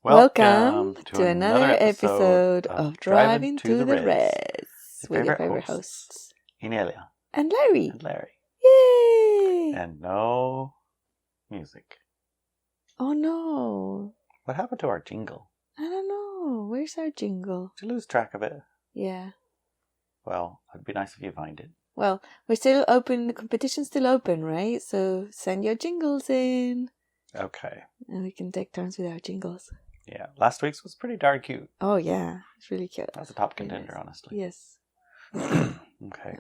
Welcome to another episode of Driving to the Res with your favorite hosts, Inelia and Larry. Yay! And no music. Oh no. What happened to our jingle? I don't know. Where's our jingle? Did you lose track of it? Yeah. Well, it'd be nice if you find it. Well, we're still open. The competition's still open, right? So send your jingles in. Okay. And we can take turns with our jingles. Yeah. Last week's was pretty darn cute. Oh, yeah. It's really cute. That's a top contender, honestly. Yes. Okay.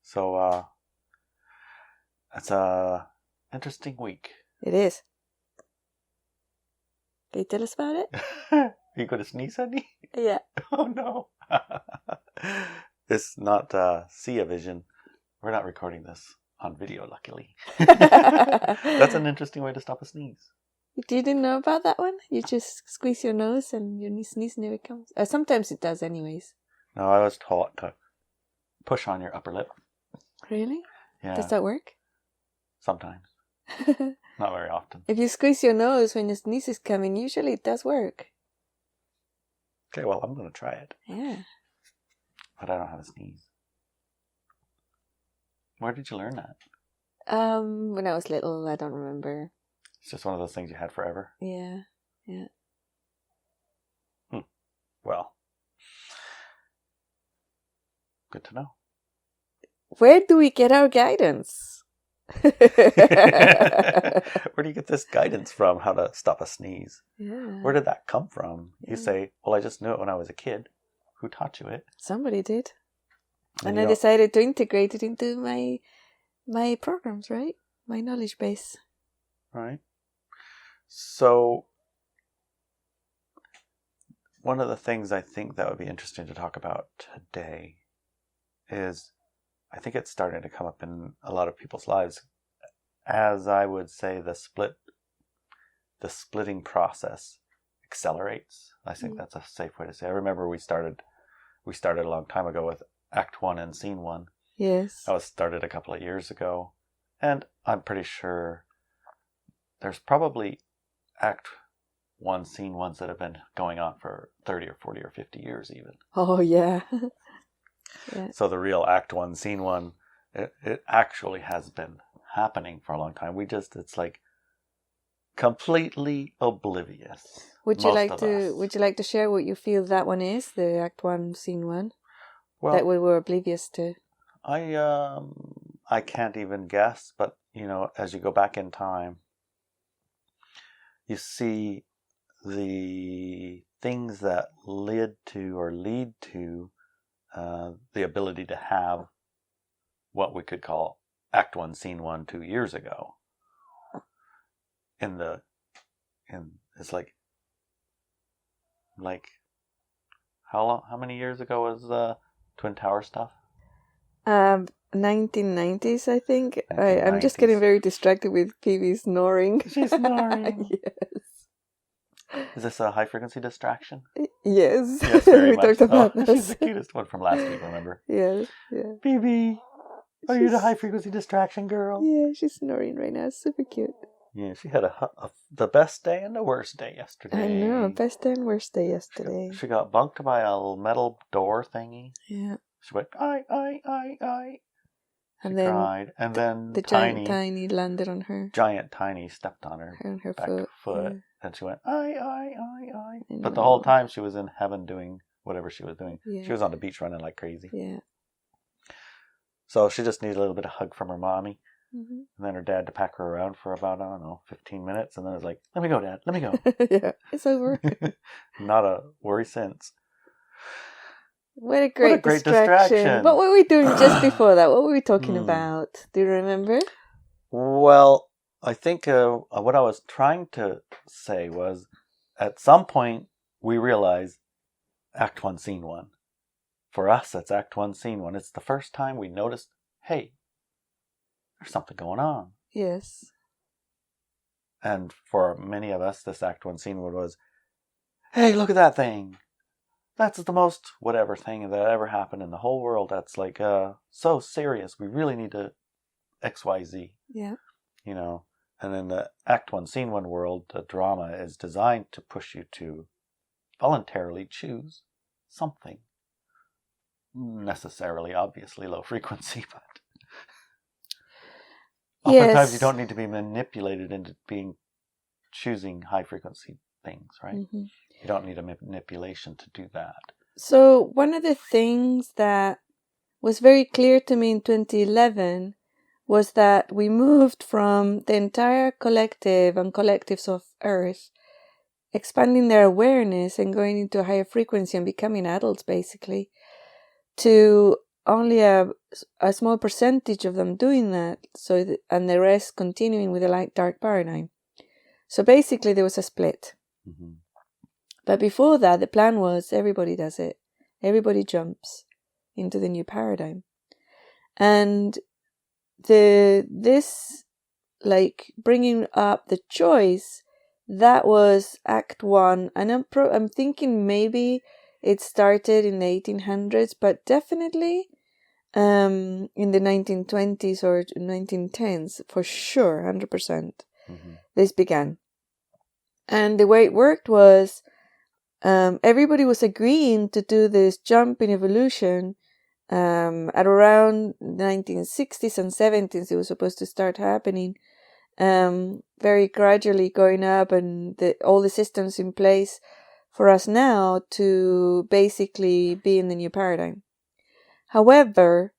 So, it's a interesting week. It is. Can you tell us about it? Are you going to sneeze, honey? Yeah. Oh, no. It's not Sia Vision. We're not recording this on video, luckily. That's an interesting way to stop a sneeze. You didn't know about that one? You just squeeze your nose and your sneeze never comes. Sometimes it does anyways. No, I was taught to push on your upper lip. Really? Yeah. Does that work? Sometimes. Not very often. If you squeeze your nose when your sneeze is coming, usually it does work. Okay, well, I'm going to try it. Yeah. But I don't have a sneeze. Where did you learn that? When I was little, I don't remember. It's just one of those things you had forever. Yeah. Well, good to know. Where do we get our guidance? Where do you get this guidance from, how to stop a sneeze? Yeah. Where did that come from? Yeah. You say, well, I just knew it when I was a kid. Who taught you it? Somebody did. And I decided to integrate it into my programs, right? My knowledge base. Right. So, one of the things I think that would be interesting to talk about today is, I think it's starting to come up in a lot of people's lives, as I would say the splitting process accelerates. I think that's a safe way to say it. I remember we started a long time ago with Act 1 and Scene 1. Yes. That was started a couple of years ago. And I'm pretty sure there's probably Act 1, Scene 1s that have been going on for 30 or 40 or 50 years even. Oh, yeah. Yeah. So the real Act 1, Scene 1, it actually has been happening for a long time. It's like completely oblivious. Would you like to share what you feel that one is, the Act 1, Scene 1? Well, that we were oblivious to. I can't even guess, but as you go back in time, you see the things that lead to the ability to have what we could call Act 1, Scene 1 2 years ago. It's like how many years ago was Twin Tower stuff? 1990s, I think. 1990s. I'm just getting very distracted with Phoebe snoring. She's snoring. Yes. Is this a high frequency distraction? Yes. Yes, very we much. talked about this. She's the cutest one from last week, remember? Yes, yeah. Phoebe, are you the high frequency distraction girl? Yeah, she's snoring right now. It's super cute. Yeah, she had the best day and the worst day yesterday. I know, best day and worst day yesterday. She got bunked by a metal door thingy. Yeah. She went, I. And She then cried. And then the giant Tiny landed on her. Giant Tiny stepped on her, back foot. Yeah. And she went, I. But the whole time she was in heaven doing whatever she was doing. Yeah. She was on the beach running like crazy. Yeah. So she just needed a little bit of hug from her mommy. Mm-hmm. And then her dad to pack her around for about, 15 minutes. And then it was like, let me go, Dad. Let me go. Yeah, it's over. Not a worry since. What a great distraction. What were we doing just before that? What were we talking about? Do you remember? Well, I think what I was trying to say was, at some point, we realized Act 1, Scene 1. For us, that's Act 1, Scene 1. It's the first time we noticed, hey, there's something going on. Yes. And for many of us, this Act 1, Scene 1 was, hey, look at that thing. That's the most whatever thing that ever happened in the whole world. That's so serious. We really need to XYZ. Yeah. And in the Act 1, Scene 1 world, the drama is designed to push you to voluntarily choose something. Necessarily, obviously, low frequency, but oftentimes you don't need to be manipulated into choosing high frequency things, right? Mm-hmm. You don't need a manipulation to do that. So one of the things that was very clear to me in 2011 was that we moved from the entire collective and collectives of Earth expanding their awareness and going into a higher frequency and becoming adults, basically, to only a small percentage of them doing that, and the rest continuing with the light-dark paradigm. So basically, there was a split. Mm-hmm. But before that, the plan was everybody does it. Everybody jumps into the new paradigm. And this bringing up the choice, that was Act 1. And I'm thinking maybe it started in the 1800s, but definitely in the 1920s or 1910s, for sure, 100%. Mm-hmm. This began. And the way it worked was everybody was agreeing to do this jump in evolution at around 1960s and 70s. It was supposed to start happening, very gradually going up, and all the systems in place for us now to basically be in the new paradigm. However,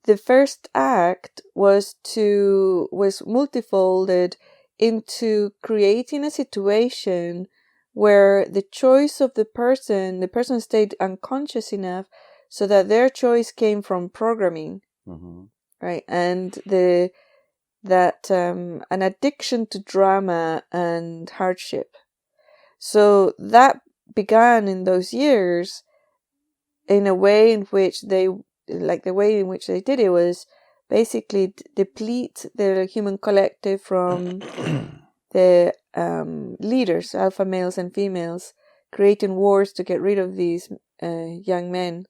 the first act was multifolded into creating a situation where the choice of the person stayed unconscious enough so that their choice came from programming, mm-hmm. right? And an addiction to drama and hardship. So that began in those years in a way in which the way in which they did it was basically deplete the human collective from the leaders, alpha males and females, creating wars to get rid of these young men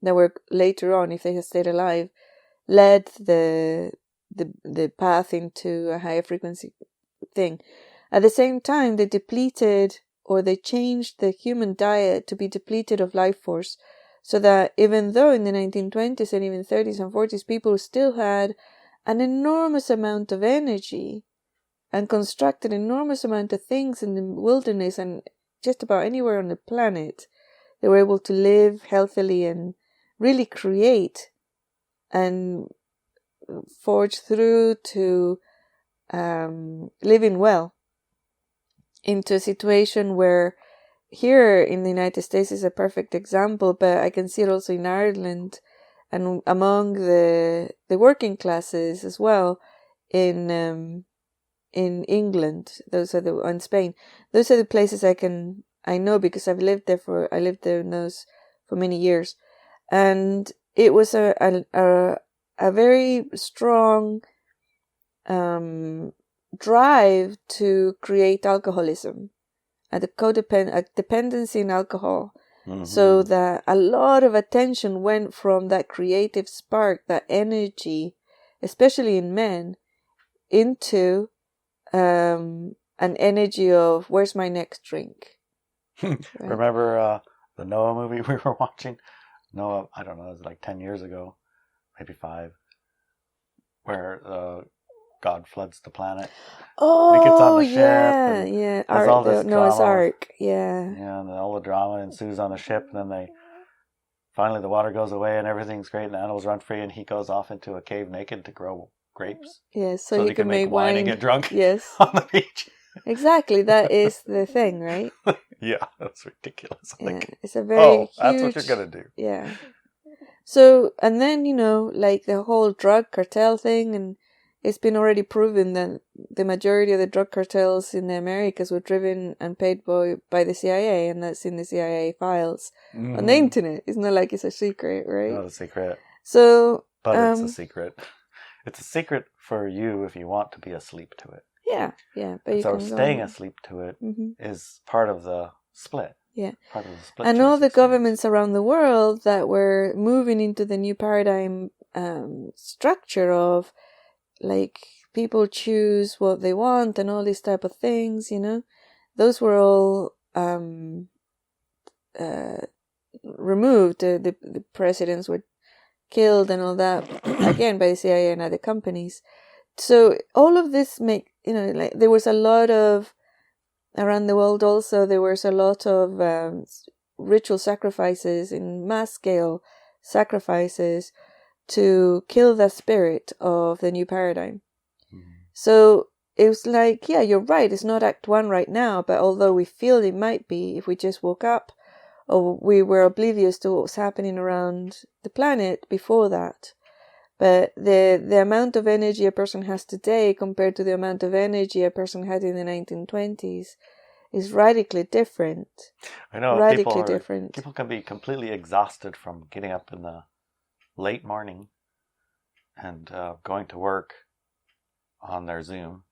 that were later on, if they had stayed alive, led the path into a higher frequency thing. At the same time, they changed the human diet to be depleted of life force, so that even though in the 1920s and even 30s and 40s, people still had an enormous amount of energy and constructed an enormous amount of things in the wilderness and just about anywhere on the planet, they were able to live healthily and really create and forge through to living well into a situation where here in the United States is a perfect example, but I can see it also in Ireland and among the working classes as well in England. And Spain. Those are the places I know because I lived there in those for many years, and it was a very strong drive to create alcoholism, a dependency in alcohol, mm-hmm. so that a lot of attention went from that creative spark, that energy, especially in men, into an energy of where's my next drink. Right? Remember the Noah movie we were watching? Noah, I don't know, it was like 10 years ago, maybe 5, where God floods the planet. Oh, he gets on the ship yeah. All this Noah's drama. Ark, yeah. Yeah, and all the drama ensues on the ship, and then finally the water goes away and everything's great and the animals run free, and he goes off into a cave naked to grow grapes. Yes, so he can make wine and get drunk. Yes. On the beach. Exactly, that is the thing, right? Yeah, that's ridiculous. It's a very huge... that's what you're going to do. Yeah. So, and then, the whole drug cartel thing, and it's been already proven that the majority of the drug cartels in the Americas were driven and paid by the CIA, and that's in the CIA files on the internet. It's not like it's a secret, right? Not a secret. So... But it's a secret. It's a secret for you if you want to be asleep to it. Yeah. But so staying asleep to it is part of the split. Yeah. Part of the split. And all the governments around the world that were moving into the new paradigm structure of people choose what they want and all these type of things, those were all removed. The presidents were killed and all that, again, by the CIA and other companies. So all of this like there was a lot of, around the world also, there was a lot of ritual sacrifices in mass scale sacrifices to kill the spirit of the new paradigm. So it was like, yeah, you're right, it's not Act 1 right now, but although we feel it might be if we just woke up or we were oblivious to what was happening around the planet before that. But the amount of energy a person has today compared to the amount of energy a person had in the 1920s is radically different. I know different. People can be completely exhausted from getting up in the late morning and going to work on their Zoom.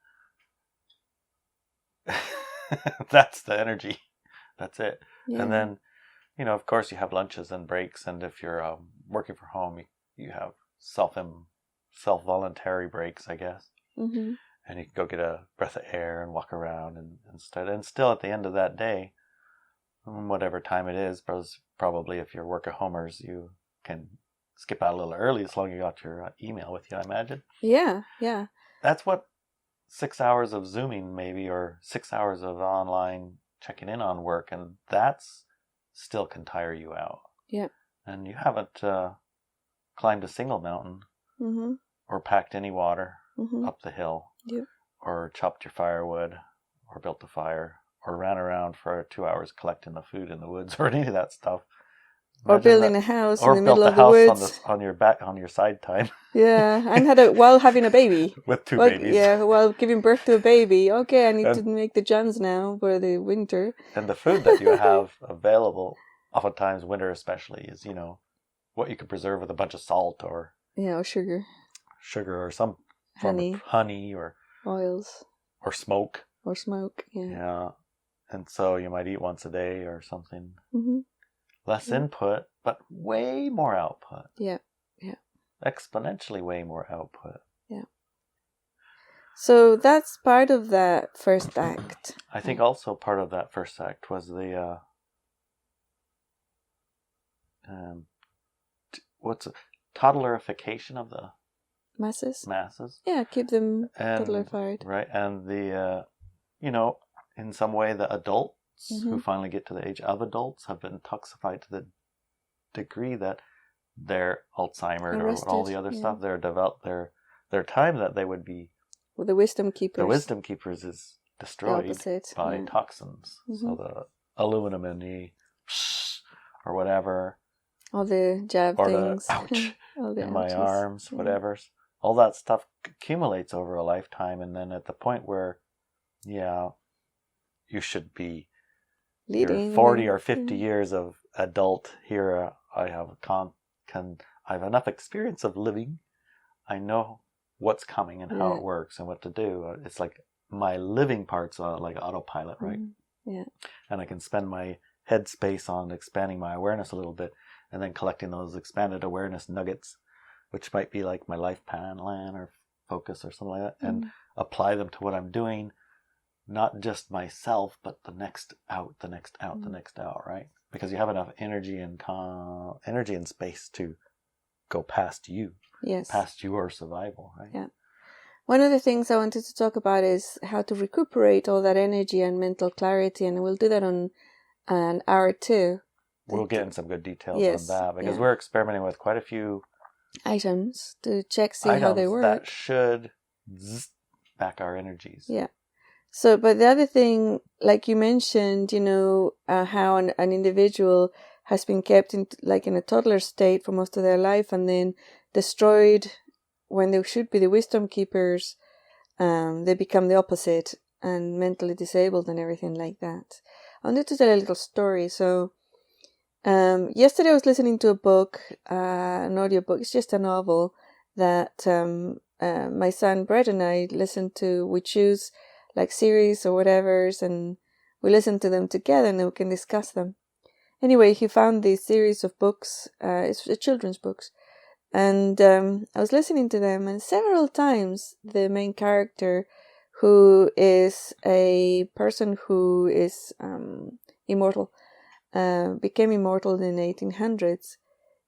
That's the energy. That's it. Yeah. And then, of course, you have lunches and breaks, and if you're working from home, you have self-voluntary breaks, I guess. Mm-hmm. And you can go get a breath of air and walk around and still at the end of that day, whatever time it is, probably if you're workahomers, you can skip out a little early as long as you got your email with you, I imagine. Yeah. That's what 6 hours of Zooming maybe, or 6 hours of online checking in on work, and that's still can tire you out. Yeah. And you haven't climbed a single mountain, mm-hmm. or packed any water mm-hmm. up the hill, yeah. or chopped your firewood, or built a fire, or ran around for 2 hours collecting the food in the woods, or any of that stuff. Or building a house in the middle of the woods. On your side time. Yeah, and while having a baby. With two babies. Yeah, while giving birth to a baby. Okay, I need to make the jams now for the winter. And the food that you have available, oftentimes winter especially, is, what you can preserve with a bunch of salt or... Yeah, or sugar. Sugar or some honey. Form of honey or... Oils. Or smoke. Yeah. Yeah. And so you might eat once a day or something. Mm-hmm. Less input, but way more output. Yeah. Exponentially way more output. Yeah. So that's part of that first act. I think also part of that first act was the toddlerification of the masses. Yeah, keep them toddlerified. Right, and the in some way the adults mm-hmm. who finally get to the age of adults have been toxified to the degree that their Alzheimer's or all the other stuff, their time that they would be... Well, the wisdom keepers. The wisdom keepers is destroyed by toxins. Mm-hmm. So the aluminum in the or whatever. All the jab things. The ouch all the in my arms, whatever. All that stuff accumulates over a lifetime, and then at the point where, you should be leading 40 or 50 years of adult. Here I have I have enough experience of living. I know what's coming and how it works and what to do. It's like my living part's like autopilot, right? Yeah. And I can spend my head space on expanding my awareness a little bit, and then collecting those expanded awareness nuggets, which might be like my life plan or focus or something like that, and apply them to what I'm doing. Not just myself, but the next out, the next out, the next out, right? Because you have enough energy and space to go past you. Yes. Past your survival, right? Yeah. One of the things I wanted to talk about is how to recuperate all that energy and mental clarity, and we'll do that on an hour 2. We'll get in some good details on that, because we're experimenting with quite a few items to see how they work. That should back our energies. Yeah. So, but the other thing, like you mentioned, how an individual has been kept in a toddler state for most of their life, and then destroyed when they should be the wisdom keepers. They become the opposite and mentally disabled and everything like that. I wanted to tell a little story. So, yesterday I was listening to a book, an audiobook. It's just a novel that my son Brett and I listen to. We choose like series or whatevers, and we listen to them together, and then we can discuss them. Anyway, he found this series of books. It's children's books And I was listening to them, and several times the main character, who is a person who is immortal, became immortal in the 1800s.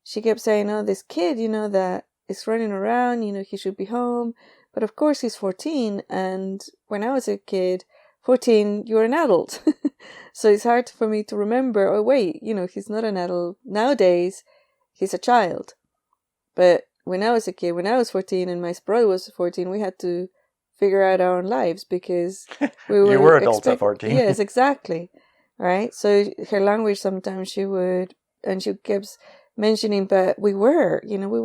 She kept saying, "Oh, this kid, that is running around, he should be home. But of course he's 14, and when I was a kid, 14, you're an adult." So it's hard for me to remember, oh wait, he's not an adult. Nowadays, he's a child. But when I was a kid, when I was 14 and my brother was 14, we had to figure out our own lives because we were... You were adults at 14. Yes, exactly. Right? So her language sometimes she kept mentioning, but we were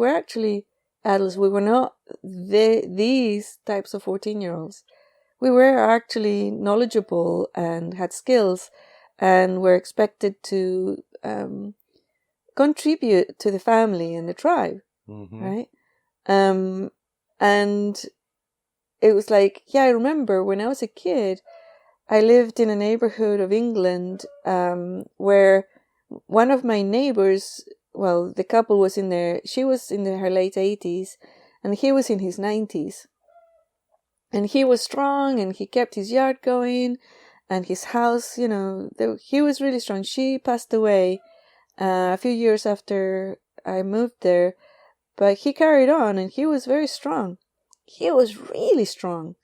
actually adults. We were not these types of 14-year-olds. We were actually knowledgeable and had skills and were expected to contribute to the family and the tribe. Mm-hmm. Right? And it was like, I remember when I was a kid, I lived in a neighborhood of England where one of my neighbors, well, the couple was she was in her late 80s and he was in his 90s. And he was strong and he kept his yard going and his house, he was really strong. She passed away a few years after I moved there. But he carried on and he was very strong. He was really strong.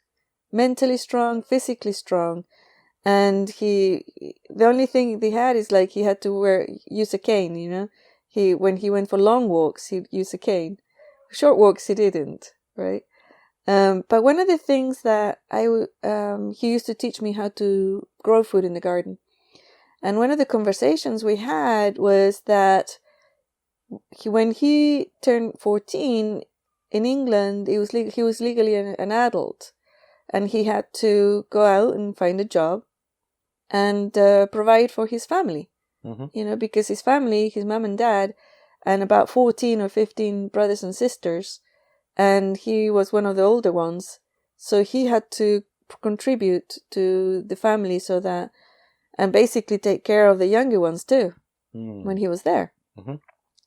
Mentally strong, physically strong. And the only thing they had is like he had to use a cane, when he went for long walks, he'd use a cane. Short walks, he didn't, right? But one of the things that he used to teach me how to grow food in the garden. And one of the conversations we had was that when he turned 14 in England, he was legally an adult, and he had to go out and find a job and provide for his family. Mm-hmm. Because his family, his mom and dad, and about 14 or 15 brothers and sisters, and he was one of the older ones, so he had to contribute to the family and basically take care of the younger ones too when he was there. Mm-hmm.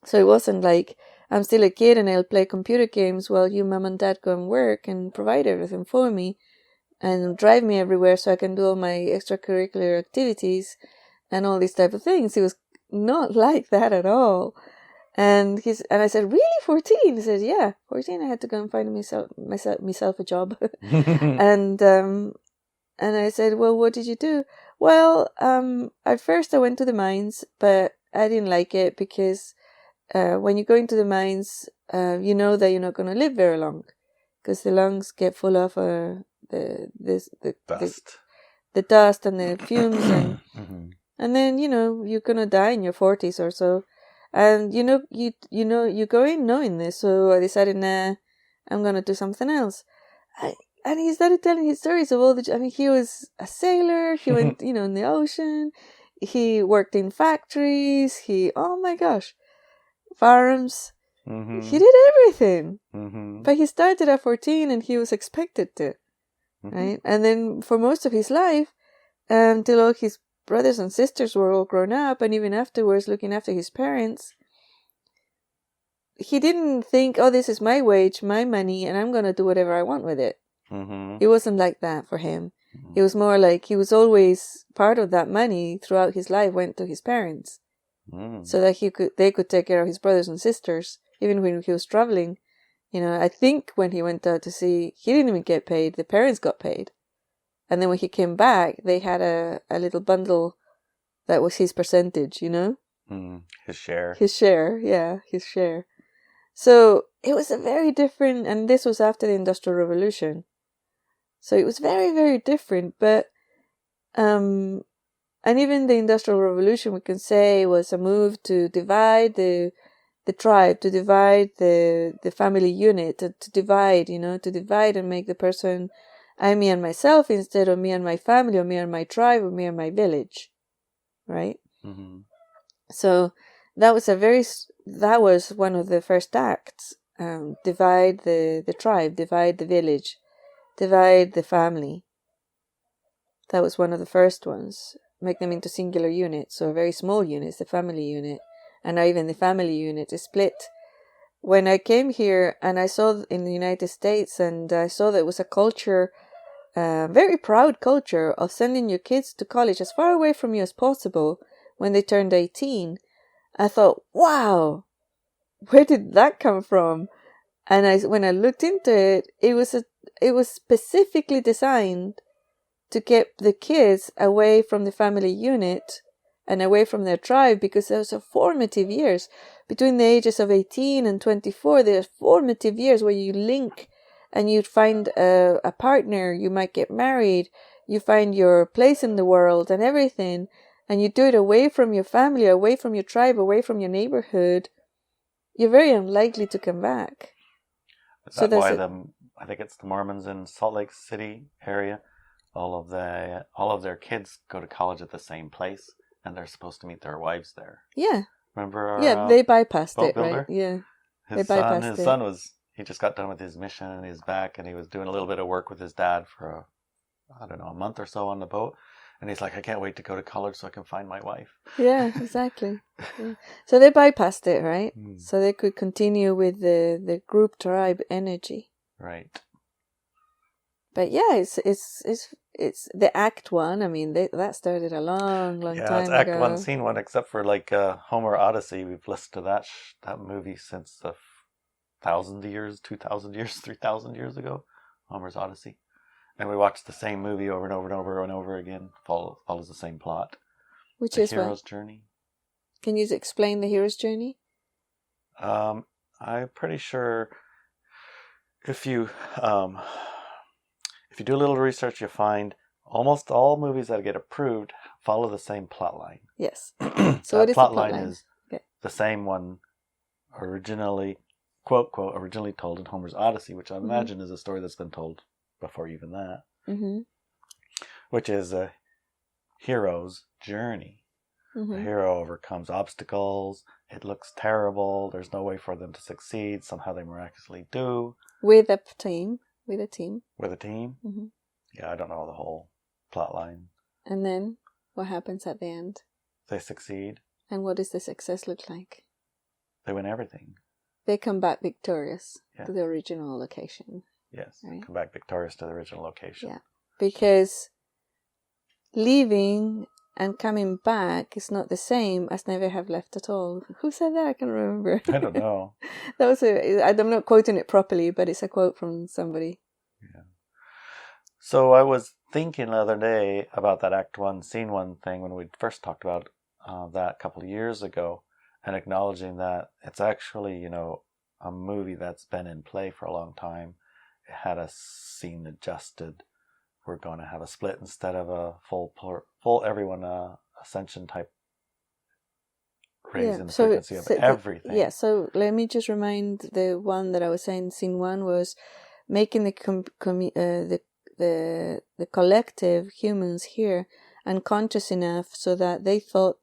So it wasn't like, I'm still a kid and I'll play computer games while you mom and dad go and work and provide everything for me and drive me everywhere so I can do all my extracurricular activities and all these type of things. It was not like that at all. And I said, really, 14? He said, yeah, 14. I had to go and find myself a job. And I said, well, what did you do? Well, at first I went to the mines, but I didn't like it because when you go into the mines, you know that you're not going to live very long because the lungs get full of the dust and the fumes, and then you're going to die in your 40s or so. And you go in knowing this, so I decided, nah, I'm going to do something else. And he started telling his stories of all he was a sailor, he went, in the ocean, he worked in factories, oh my gosh, farms. Mm-hmm. He did everything. Mm-hmm. But he started at 14 and he was expected to, right? And then for most of his life, until all his brothers and sisters were all grown up, and even afterwards looking after his parents, he didn't think, oh, this is my wage, my money, and I'm going to do whatever I want with it. Mm-hmm. It wasn't like that for him. Mm-hmm. It was more like he was always part of that money throughout his life went to his parents. So that they could take care of his brothers and sisters, even when he was traveling. I think when he went out to sea, he didn't even get paid. The parents got paid. And then when he came back, they had a little bundle that was his percentage, His share. His share, yeah, his share. So it was a very different, and this was after the Industrial Revolution. So it was very, very different, but and even the Industrial Revolution, we can say, was a move to divide the tribe, to divide the family unit, to divide and make the person I, me, and myself instead of me and my family, or me and my tribe, or me and my village, right? Mm-hmm. So that was one of the first acts. Divide the tribe, divide the village, divide the family. That was one of the first ones. Make them into singular units, so a very small unit is the family unit, and now even the family unit is split when I came here and I saw in the United States, and I saw that it was a culture, very proud culture, of sending your kids to college as far away from you as possible when they turned 18, I thought, wow, where did that come from? And when I looked into it, it was specifically designed to get the kids away from the family unit and away from their tribe, because those are formative years. Between the ages of 18 and 24, they're formative years where you link and you find a partner, you might get married, you find your place in the world and everything, and you do it away from your family, away from your tribe, away from your neighborhood. You're very unlikely to come back. Is that why I think it's the Mormons in Salt Lake City area, all of their kids go to college at the same place, and they're supposed to meet their wives there. Yeah. Remember our they bypassed boat it, builder? right? Yeah. His son he just got done with his mission and he's back, and he was doing a little bit of work with his dad for a month or so on the boat. And he's like, I can't wait to go to college so I can find my wife. Yeah, exactly. Yeah. So they bypassed it, right? Mm. So they could continue with the group tribe energy. Right. But yeah, it's the Act One. I mean, that started a long time ago. Yeah, it's Act One, Scene One, except for like Homer Odyssey. We've listened to that movie since 1,000 years, 2,000 years, 3,000 years ago. Homer's Odyssey. And we watched the same movie over and over and over and over again. Follows the same plot. Which is the hero's journey. Can you explain the hero's journey? I'm pretty sure if you do a little research, you find almost all movies that get approved follow the same plot line. Yes. So what is the plot line? Is the same one originally, quote, quote, originally told in Homer's Odyssey, which I imagine is a story that's been told before even that, which is a hero's journey. The hero overcomes obstacles. It looks terrible. There's no way for them to succeed. Somehow they miraculously do. With a team. Yeah, I don't know the whole plot line. And then what happens at the end? They succeed. And what does the success look like? They win everything. They come back victorious to the original location. Yes, right? Come back victorious to the original location. Yeah, because leaving and coming back is not the same as never have left at all. Who said that? I can't remember. I don't know. I'm not quoting it properly, but it's a quote from somebody. Yeah. So I was thinking the other day about that Act One, Scene One thing when we first talked about that a couple of years ago, and acknowledging that it's actually, a movie that's been in play for a long time. It had a scene adjusted. We're going to have a split instead of a full everyone Ascension type raise in the frequency of everything. Yeah, so let me just remind the one that I was saying. Scene one was making the collective humans here unconscious enough so that they thought,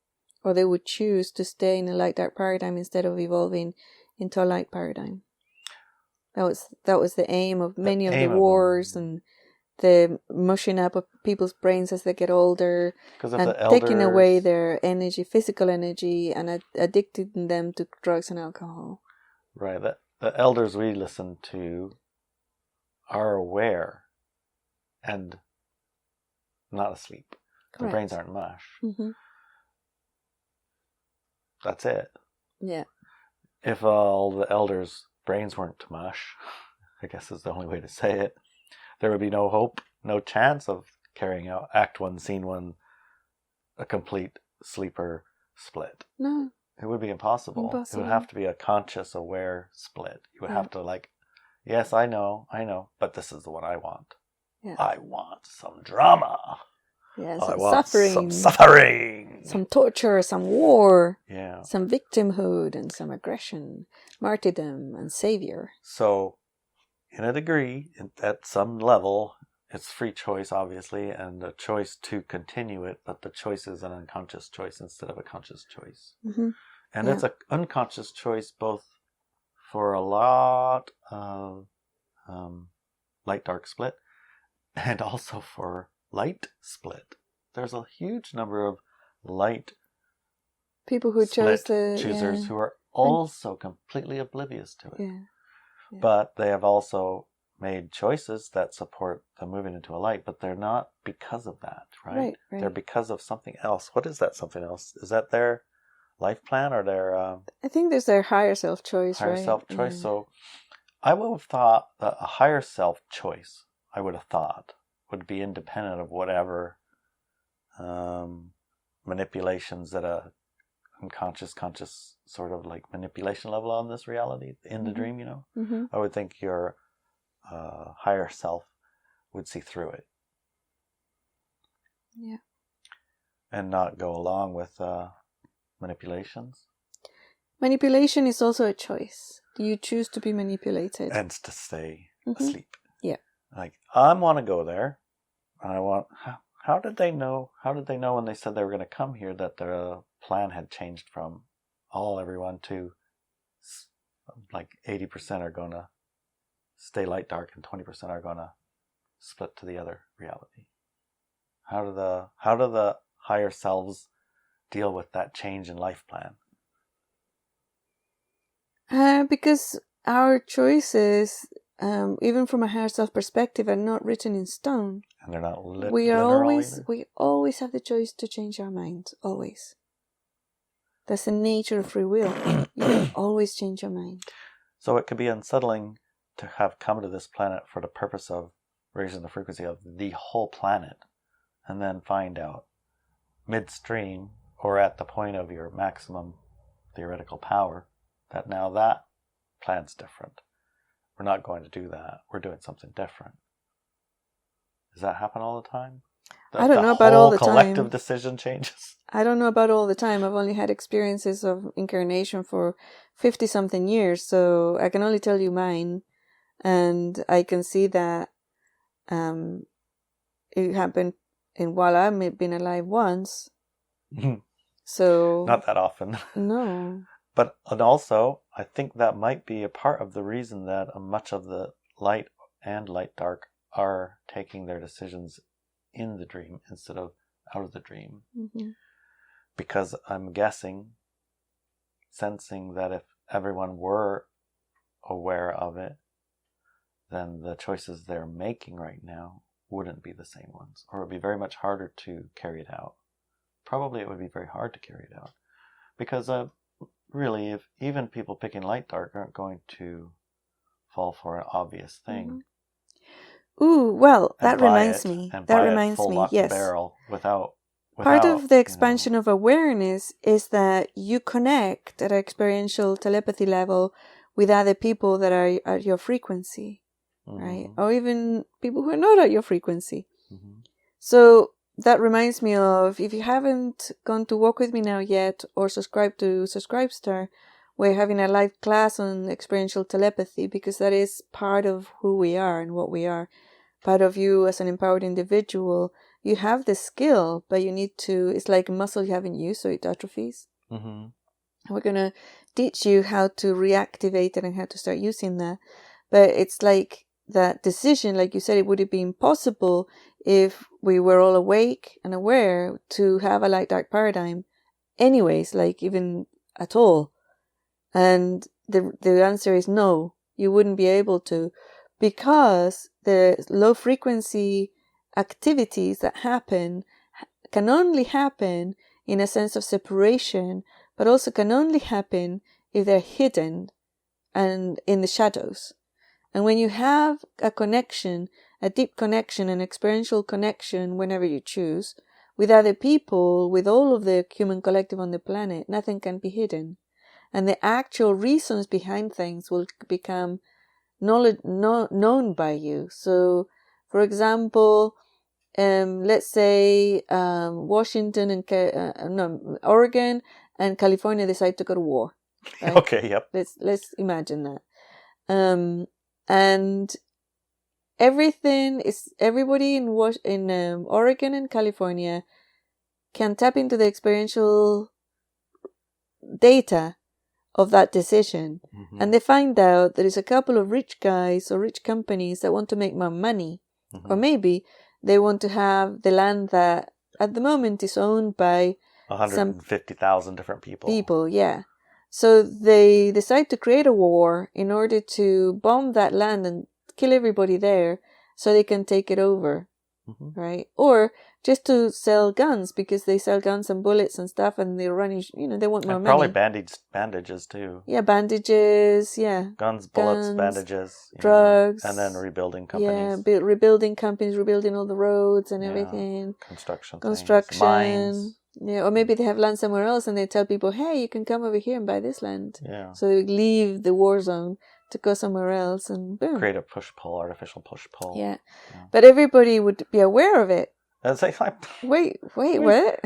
or they would choose to stay in a light-dark paradigm instead of evolving into a light paradigm. That was the aim of many of the wars and the mushing up of people's brains as they get older, and taking away their energy, physical energy, and addicting them to drugs and alcohol. Right. The elders we listen to are aware and not asleep. Their brains aren't mush. Mm-hmm. That's it. Yeah. If all the elders' brains weren't mush, I guess is the only way to say it, there would be no hope, no chance of carrying out Act One, Scene One, a complete sleeper split. No. It would be impossible. It would have to be a conscious, aware split. You would have to yes, I know, but this is the one I want. Yeah. I want some drama. Yeah, some suffering. Some torture, some war. Yeah. Some victimhood and some aggression, martyrdom and savior. So, in a degree, at some level, it's free choice, obviously, and a choice to continue it, but the choice is an unconscious choice instead of a conscious choice. Mm-hmm. And it's an unconscious choice both for a lot of light-dark split and also for light split. There's a huge number of light people who chose the choosers who are also completely oblivious to it. Yeah. But they have also made choices that support the moving into a light, but they're not because of that, right? Right. They're because of something else. What is that something else? Is that their life plan or their I think there's their higher self choice, higher right? self choice? Yeah. So I would have thought that a higher self choice, would be independent of whatever manipulations that a conscious sort of like manipulation level on this reality in the dream, Mm-hmm. I would think your higher self would see through it. Yeah. And not go along with manipulations. Manipulation is also a choice. Do you choose to be manipulated? And to stay Mm-hmm. asleep. Yeah. Like, I want to go there. And I want... How did they know? How did they know when they said they were going to come here that the plan had changed from everyone to like 80% are going to stay light dark and 20% are going to split to the other reality? How do the higher selves deal with that change in life plan? Because our choices, even from a higher self perspective, are not written in stone. And they're not We always have the choice to change our mind. Always. That's the nature of free will. You can always change your mind. So it could be unsettling to have come to this planet for the purpose of raising the frequency of the whole planet, and then find out midstream or at the point of your maximum theoretical power that now that plan's different. We're not going to do that. We're doing something different. Does that happen all the time? I don't know about all the time. The whole collective decision changes? I don't know about all the time. I've only had experiences of incarnation for 50-something years, so I can only tell you mine. And I can see that it happened while I've been alive once. So not that often. No. And also, I think that might be a part of the reason that much of the light and light dark are taking their decisions in the dream instead of out of the dream. Mm-hmm. Because I'm sensing that if everyone were aware of it, then the choices they're making right now wouldn't be the same ones, or it would be very much harder to carry it out. Probably it would be very hard to carry it out. Because really, if even people picking light dark aren't going to fall for an obvious thing. Mm-hmm. Ooh, well, that reminds me. Yes. Barrel without part of the expansion of awareness is that you connect at an experiential telepathy level with other people that are at your frequency, right? Or even people who are not at your frequency. Mm-hmm. So that reminds me of, if you haven't gone to Walk With Me Now yet or subscribe to Subscribestar, we're having a live class on experiential telepathy, because that is part of who we are and what we are. Part of you as an empowered individual. You have the skill, but you need to, it's like a muscle you haven't used, so it atrophies. Mm-hmm. We're going to teach you how to reactivate it and how to start using that. But it's like that decision, like you said, would it be impossible if we were all awake and aware to have a light-dark paradigm anyways, like even at all? And the answer is no, you wouldn't be able to, because the low-frequency activities that happen can only happen in a sense of separation, but also can only happen if they're hidden and in the shadows. And when you have a connection, a deep connection, an experiential connection, whenever you choose, with other people, with all of the human collective on the planet, nothing can be hidden. And the actual reasons behind things will become known by you. So, for example, let's say Washington and Oregon and California decide to go to war. Right? Okay, yep. Let's imagine that. And everybody in Oregon and California can tap into the experiential data of that decision. Mm-hmm. And they find out there is a couple of rich guys or rich companies that want to make more money. Mm-hmm. Or maybe they want to have the land that at the moment is owned by 150,000 different people. Yeah. So they decide to create a war in order to bomb that land and kill everybody there so they can take it over, right? Or just to sell guns, because they sell guns and bullets and stuff, and they're running, they want more and money. probably bandages too. Yeah, bandages, Guns, bullets, Guns, bandages. drugs. And then rebuilding companies. Yeah, rebuilding companies, rebuilding all the roads and everything. Construction. Mines. Yeah, or maybe they have land somewhere else and they tell people, hey, you can come over here and buy this land. Yeah. So they leave the war zone to go somewhere else and boom. Create a push-pull, artificial push-pull. Yeah. But everybody would be aware of it. Wait, what?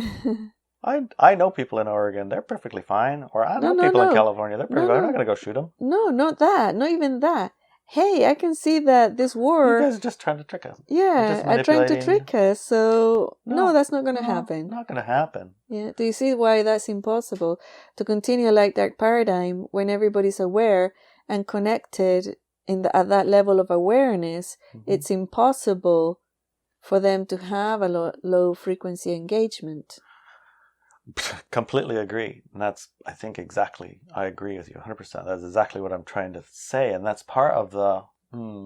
I know people in Oregon, they're perfectly fine. Or I know people in California, they're perfectly fine. I'm not going to go shoot them. No, not that. Not even that. Hey, I can see that this war... You guys are just trying to trick us. Yeah, are trying to trick us. So, no, that's not going to happen. Not going to happen. Yeah. Do you see why that's impossible? To continue like that paradigm when everybody's aware and connected at that level of awareness, it's impossible for them to have a low frequency engagement. Completely agree. And that's, I think, I agree with you 100%. That's exactly what I'm trying to say. And that's part of the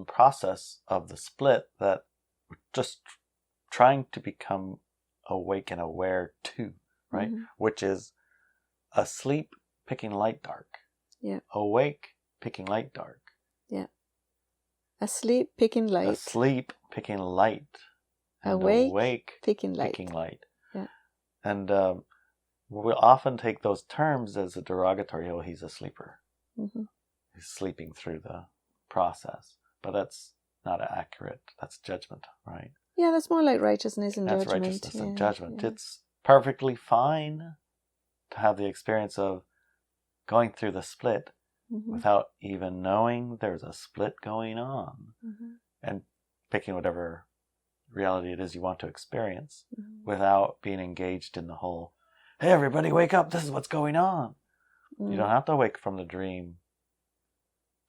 process of the split, that we're just trying to become awake and aware too, right? Which is asleep, picking light, dark. Yeah. Awake, picking light, dark. Yeah. Asleep, picking light. Asleep, picking light. And awake picking light. Picking light. Yeah. And we'll often take those terms as a derogatory. Oh, he's a sleeper. He's sleeping through the process. But that's not accurate. That's judgment, right? Yeah, that's more like righteousness and judgment. That's righteousness and judgment. Yeah. It's perfectly fine to have the experience of going through the split without even knowing there's a split going on, and picking whatever reality it is you want to experience without being engaged in the whole, hey, everybody wake up, this is what's going on. You don't have to wake from the dream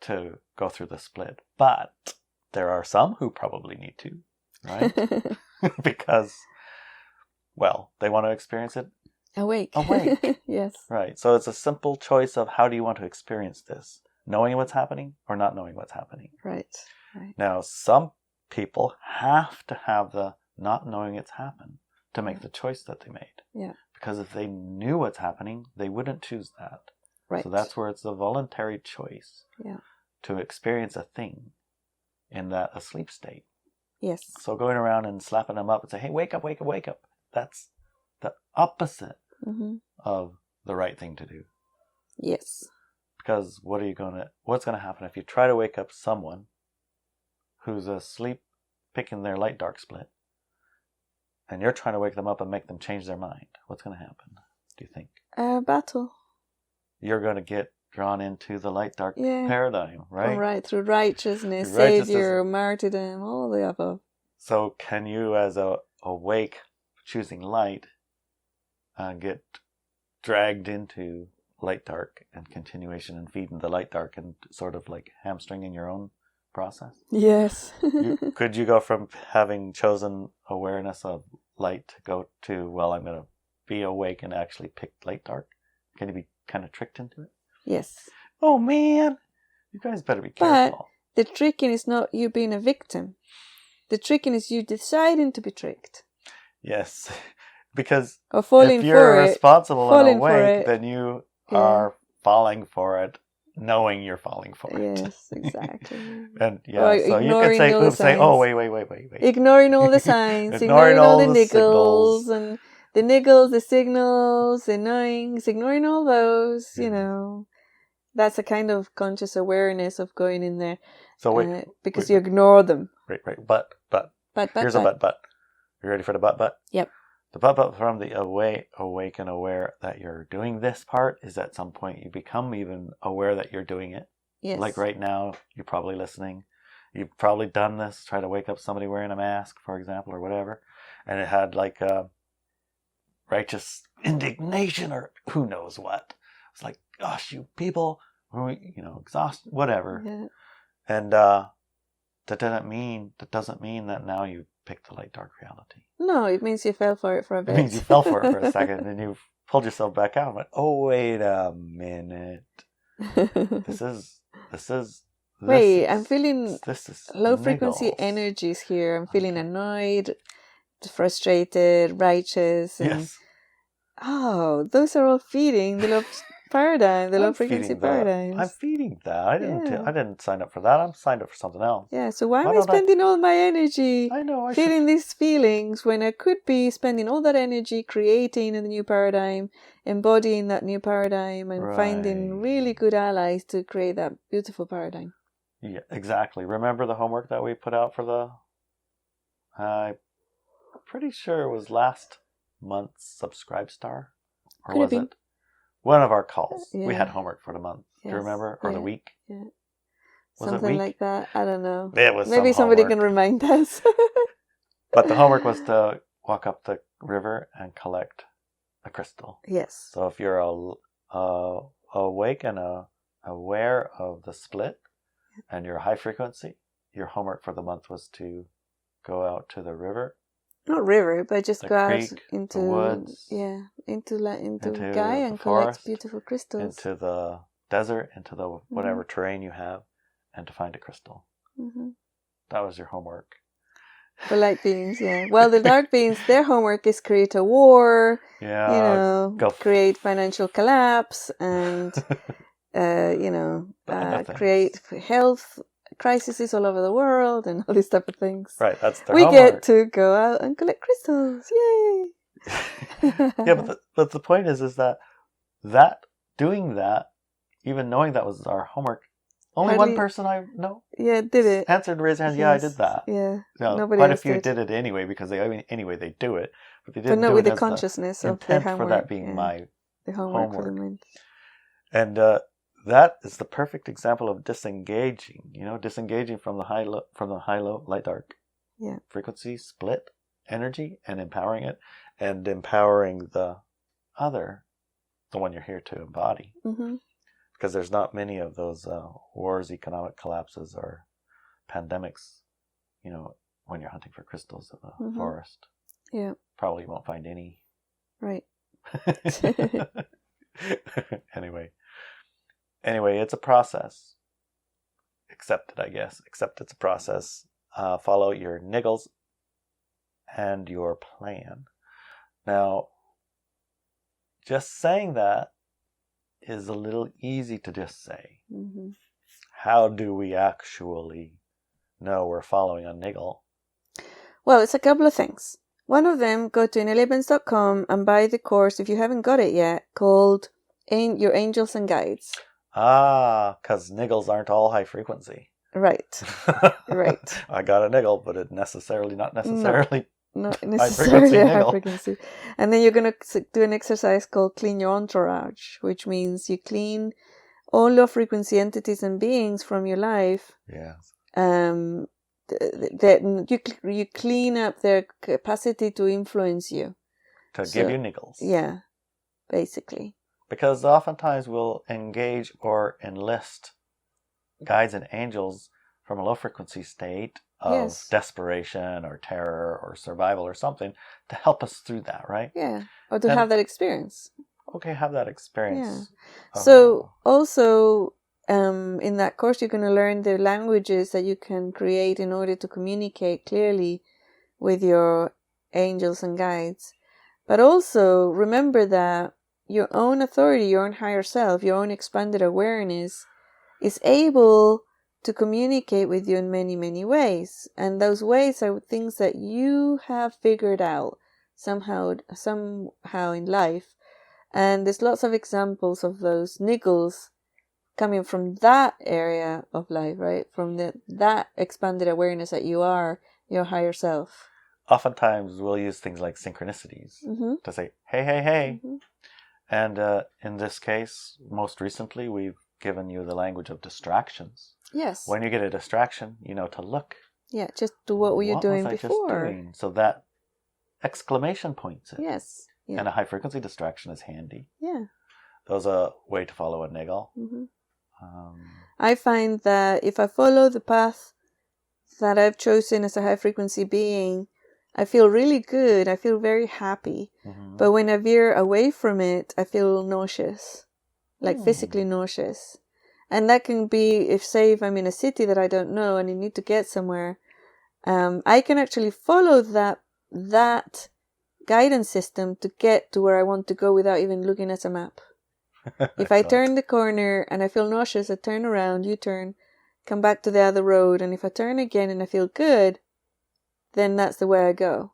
to go through the split. But there are some who probably need to, right? Because, well, they want to experience it awake. Yes. Right. So it's a simple choice of how do you want to experience this? Knowing what's happening or not knowing what's happening? Right. Now, some people have to have the not knowing it's happened to make the choice that they made. Yeah. Because if they knew what's happening, they wouldn't choose that. Right. So that's where it's a voluntary choice to experience a thing in that asleep state. Yes. So going around and slapping them up and say, hey, wake up, wake up, wake up. That's the opposite of the right thing to do. Yes. Because what's going to happen if you try to wake up someone who's asleep picking their light dark split, and you're trying to wake them up and make them change their mind? What's going to happen, do you think? Battle. You're going to get drawn into the light dark paradigm, right? Right, through righteousness, savior, martyrdom, all the above. So can you, as a awake, choosing light, get dragged into light dark and continuation and feeding the light dark and sort of like hamstringing your own process? Yes. Could you go from having chosen awareness of light to go to, well, I'm going to be awake and actually pick light dark? Can you be kind of tricked into it? Yes. Oh man, you guys better be careful. But the tricking is not you being a victim. The tricking is you deciding to be tricked. Yes. Because if you're responsible and awake, then you are falling for it, knowing you're falling for it. Yes, exactly. And so you could say, oh, wait. Ignoring all the signs, ignoring all the niggles, and the niggles, the signals, the knowings, ignoring all those, That's a kind of conscious awareness of going in there. So because you ignore them. Right. But. Here's a but. You ready for the but? Yep. The but from the awake and aware that you're doing this part is at some point you become even aware that you're doing it. Yes. Like right now, you're probably listening. You've probably done this, try to wake up somebody wearing a mask, for example, or whatever. And it had like righteous indignation or who knows what. It's like, gosh, you people, exhausted, whatever. Yeah. And that doesn't mean that now you pick the light dark reality. No, it means you fell for it for a bit. It means you fell for it for a second and you've pulled yourself back out and went, oh, wait a minute. Wait, I'm feeling this is low frequency niggles. energies here. I'm feeling annoyed, frustrated, righteous, and Yes. oh, those are all feeding the low paradigm, the low I'm frequency feeding that. paradigms. I'm feeding that. I Yeah. didn't sign up for that. I'm signed up for something else. Yeah, so why am Why I don't spending all my energy I know I feeling should. these feelings when I could be spending all that energy creating a new paradigm, embodying that new paradigm, and finding Right. really good allies to create that beautiful paradigm? Yeah, exactly. Remember the homework that we put out for the... I'm pretty sure it was last month's Subscribe Star. Or Could have was been. it? One of our calls. Yeah. We had homework for the month. Do you Yes. remember? Or the Yeah. week? Yeah. Was it Something week? like that. I don't know. It was Maybe some somebody homework. can remind us. But the homework was to walk up the river and collect a crystal. Yes. So if you're awake and aware of the split and you're high frequency, your homework for the month was to go out to the river. Not river, but just The go creek, out into the woods, into into Gaia the and collect forest, beautiful crystals. into the desert, into the whatever terrain you have, and to find a crystal. Mm-hmm. That was your homework. The light beings, yeah. Well, the dark beings, their homework is create a war, Yeah, create financial collapse, and create health crises all over the world and all these type of things. Right, that's their we homework. get to go out and collect crystals. Yay! Yeah, but the point is that doing that, even knowing that was our homework, only one person I know did it. Answered and raised their hand. Yes. Yeah, I did that. Yeah, no, nobody quite else a few did it anyway because they do it, but they didn't. But not do with it the as consciousness the of the intent homework. for that being the homework for the mind. And that is the perfect example of disengaging. Disengaging from the high low light dark frequency split energy and empowering it, and empowering the other, the one you're here to embody. Mm-hmm. Because there's not many of those wars, economic collapses, or pandemics, when you're hunting for crystals in the forest. Yeah. Probably won't find any. Right. Anyway, it's a process. Accept it, I guess. Accept it's a process. Follow your niggles and your plan. Now, just saying that is a little easy to just say. Mm-hmm. How do we actually know we're following a niggle? Well, it's a couple of things. One of them, go to ineliabenz.com and buy the course, if you haven't got it yet, called Your Angels and Guides. Because niggles aren't all high frequency. Right. Right. I got a niggle, but it not necessarily not necessarily high frequency. And then you're going to do an exercise called Clean Your Entourage, which means you clean all low frequency entities and beings from your life. Yes. You clean up their capacity to influence you. To give you niggles. Yeah, basically. Because oftentimes we'll engage or enlist guides and angels from a low frequency state of desperation or terror or survival or something to help us through that, right? Yeah, or to have that experience. Okay, have that experience. Yeah. So also in that course, you're going to learn the languages that you can create in order to communicate clearly with your angels and guides. But also remember that your own authority, your own higher self, your own expanded awareness is able to communicate with you in many, many ways. And those ways are things that you have figured out somehow in life. And there's lots of examples of those niggles coming from that area of life, right? From that expanded awareness that you are your higher self. Oftentimes we'll use things like synchronicities to say, hey, hey, hey. Mm-hmm. And in this case, most recently, we've given you the language of distractions. Yes. When you get a distraction, to look. Yeah, just do what were you doing before? Just doing? So that exclamation points it. Yes. Yeah. And a high frequency distraction is handy. Yeah. Those are a way to follow a niggle. Mm-hmm. I find that if I follow the path that I've chosen as a high frequency being, I feel really good. I feel very happy. Mm-hmm. But when I veer away from it, I feel nauseous, like physically nauseous. And that can be if I'm in a city that I don't know and I need to get somewhere, I can actually follow that guidance system to get to where I want to go without even looking at a map. If I turn the corner and I feel nauseous, I turn around, U-turn, come back to the other road, and if I turn again and I feel good, then that's the way I go.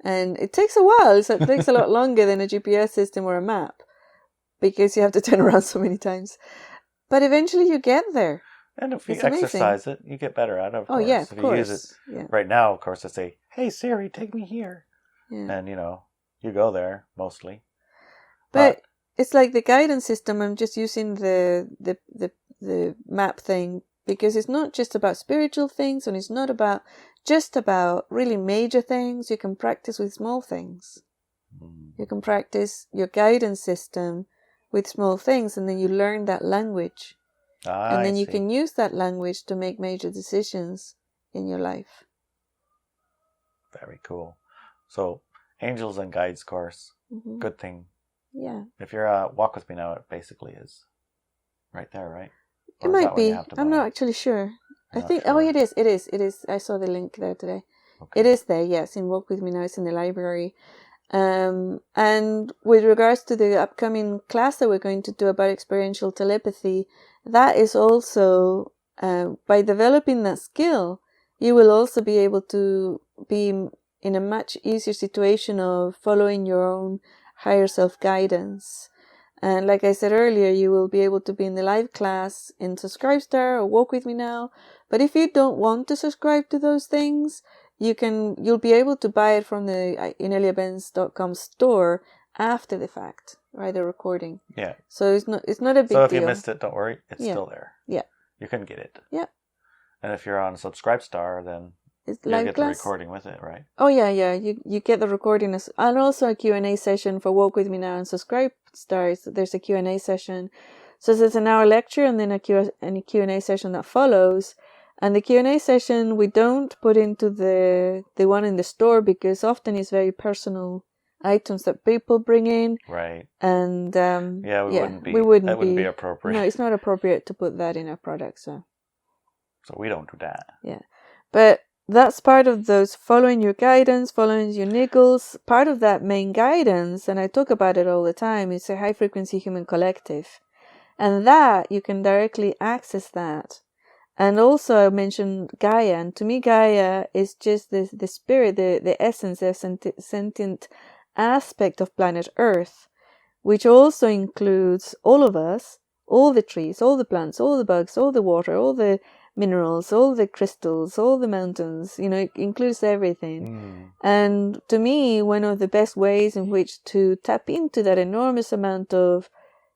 And it takes a while. So it takes a lot longer than a GPS system or a map because you have to turn around so many times. But eventually you get there. And if you exercise it, you get better at it, of course. Yeah, of if course. You use it right now, of course, I say, hey, Siri, take me here. Yeah. And, you go there mostly. But it's like the guidance system. I'm just using the map thing because it's not just about spiritual things and it's not just about really major things. You can practice with small things. You can practice your guidance system with small things, and then you learn that language. And then you can use that language to make major decisions in your life. Very cool. So, Angels and Guides course, good thing. Yeah. If you're Walk With Me Now, it basically is right there, right? It might be. I'm not actually sure. I think, it is. I saw the link there today. Okay. It is there, yes, in Walk With Me Now. It's in the library. And with regards to the upcoming class that we're going to do about experiential telepathy, that is also, by developing that skill, you will also be able to be in a much easier situation of following your own higher self guidance. And like I said earlier, you will be able to be in the live class in Subscribestar or Walk With Me Now. But if you don't want to subscribe to those things, you'll be able to buy it from the ineliabenz.com store after the fact, right? The recording. Yeah. So it's not a big deal. So if you missed it, don't worry. It's still there. Yeah. You can get it. Yeah. And if you're on Subscribestar, then you'll get the recording with it, right? Oh, yeah. You get the recording and also a Q&A session for Walk With Me Now and Subscribestar. So there's a Q&A session. So there's an hour lecture and then a Q&A session that follows. And the Q&A session, we don't put into the one in the store because often it's very personal items that people bring in. Right. And we wouldn't be appropriate. No, it's not appropriate to put that in our product. So we don't do that. Yeah. But that's part of those following your guidance, following your niggles. Part of that main guidance, and I talk about it all the time, is a high frequency human collective. And that you can directly access that. And also I mentioned Gaia, and to me Gaia is just the spirit, the essence, the sentient aspect of planet Earth, which also includes all of us, all the trees, all the plants, all the bugs, all the water, all the minerals, all the crystals, all the mountains, it includes everything. And to me, one of the best ways in which to tap into that enormous amount of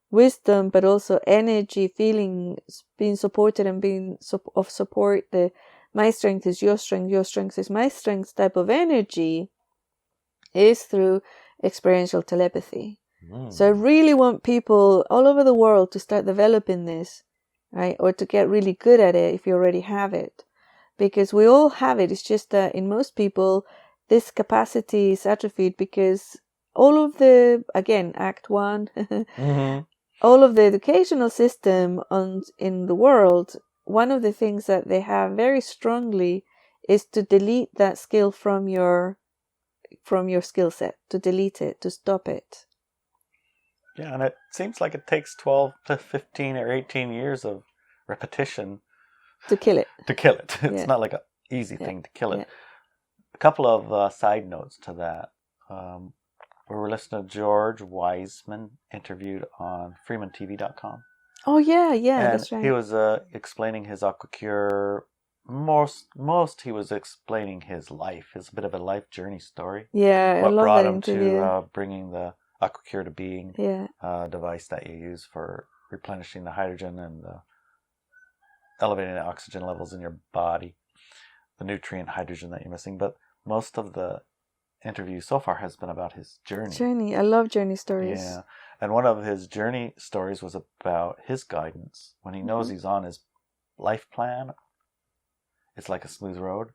wisdom, but also energy, feeling, being supported and being of support, my strength is your strength is my strength type of energy, is through experiential telepathy. So I really want people all over the world to start developing this, right? Or to get really good at it if you already have it. Because we all have it. It's just that in most people, this capacity is atrophied because all of Act 1, all of the educational system in the world, one of the things that they have very strongly is to delete that skill from your skill set, to delete it, to stop it. Yeah, and it seems like it takes 12 to 15 or 18 years of repetition to kill it. It's not like an easy thing to kill it. Yeah. A couple of side notes to that. We were listening to George Wiseman interviewed on freemantv.com. Oh, yeah, and that's right. He was explaining his aquacure. Most he was explaining his life. It's a bit of a life journey story. Yeah, what I love brought that him interview. to bringing the aquacure to being. Yeah. Device that you use for replenishing the hydrogen and elevating the oxygen levels in your body, the nutrient hydrogen that you're missing. But most of the interview so far has been about his journey. I love journey stories. Yeah. And one of his journey stories was about his guidance. When he knows he's on his life plan, it's like a smooth road.